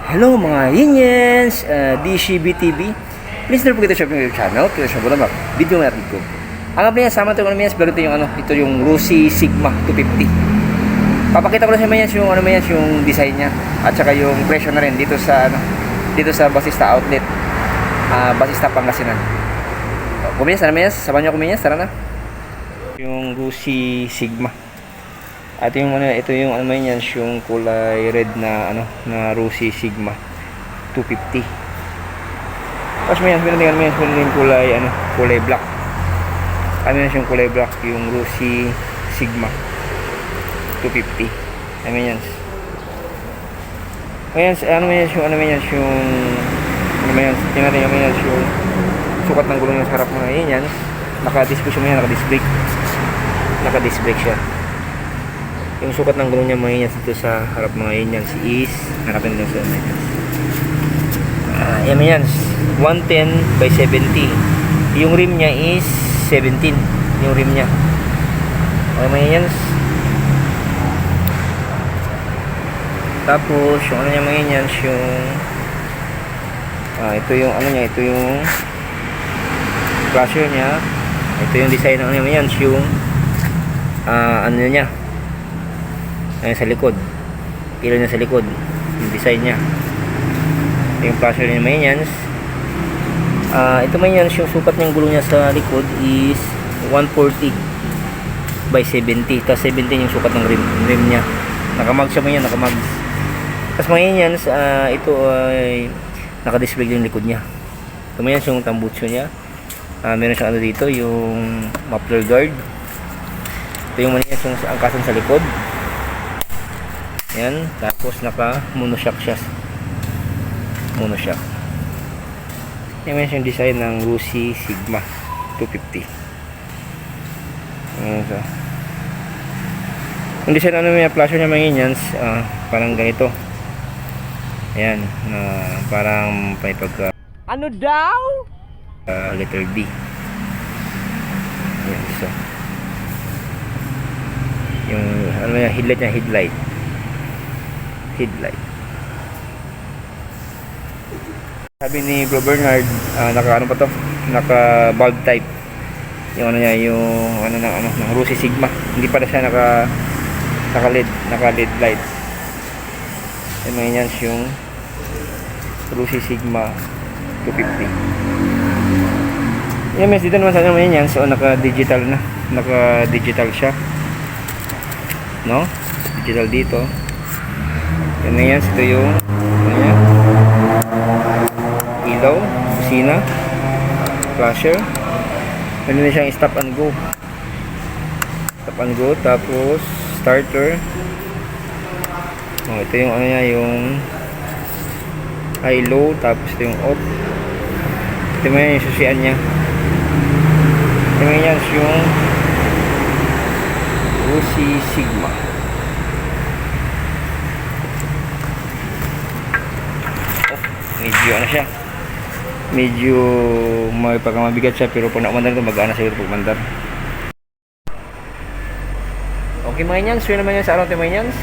Hello mga Yiniens, DCB TV. Please don't forget to subscribe to your channel, to sa button video natin ko. Ang update sama ito ng pero ito yung Rusi Sigma 250. Papakita ko lang sa mga yung yung design niya at saka yung presyo na rin dito sa Basista Outlet. Basista Pangasinan. Kuminyas na naman, sabahan niyo kuminyas, tara na. Yung Rusi Sigma. At yung ito yung yung kulay red na na Rusi Sigma 250. Tapos meron yung kulay black. Yung kulay black yung Rusi Sigma 250. Ayan yung sukat ng gulong sa harap mga yan. Naka-disc brake siya. Yung sukat ng gulong niya mga dito sa harap mga Yiniens is harapin nyo sa yan 110 by 70. Yung rim niya is 17 yung rim niya. Mga Yiniens. Tapos yung niya mga Yiniens yung ito yung ito yung flasher niya. Ito yung design ng mga Yiniens yung niya sa likod, ilaw niya sa likod, yung design niya. Yung flasher niya may Yiniens. Ito may Yiniens, yung sukat ng gulong niya sa likod is 140 by 70. Tapos 17 yung sukat ng rim niya. Nakamags siya may yan, nakamags. Tapos may Yiniens, ito ay nakadisplay yung likod niya. Ito may Yiniens yung tambutso niya. Meron siyang dito, yung muffler guard. Ito yung may Yiniens yung angkasan sa likod. Yan, tapos naka monoshock siya. Monoshock. Yan yung design ng Rusi Sigma 250. Yung design may flasher niya mga Yiniens, parang ganito. Ayan, parang may pagka ano daw? letter B. Ayan, so yung headlight niya, headlight. Sabi ni Bro Bernard, naka bulb type. Yung ng Rusi Sigma. Hindi pala siya naka LED light. Yan mga Yiniens yung Rusi Sigma 250. Yan, dito naman sa mga Yiniens, so naka-digital na. Naka-digital siya. No? Digital dito. Yan na yan, ito yung ilaw, kusina, flasher. Ano na siyang stop and go, tapos starter. Ito yung yung high low, tapos ito yung off. Ito mo yung susian niya. Ito mo yan yung Rusi Sigma. Medyo may pagkamabigat siya, pero pag naumandar ito, mag-aana siya ito pagmandar. Okay mga Yiniens, yun naman yan sa araw ito mga Yiniens.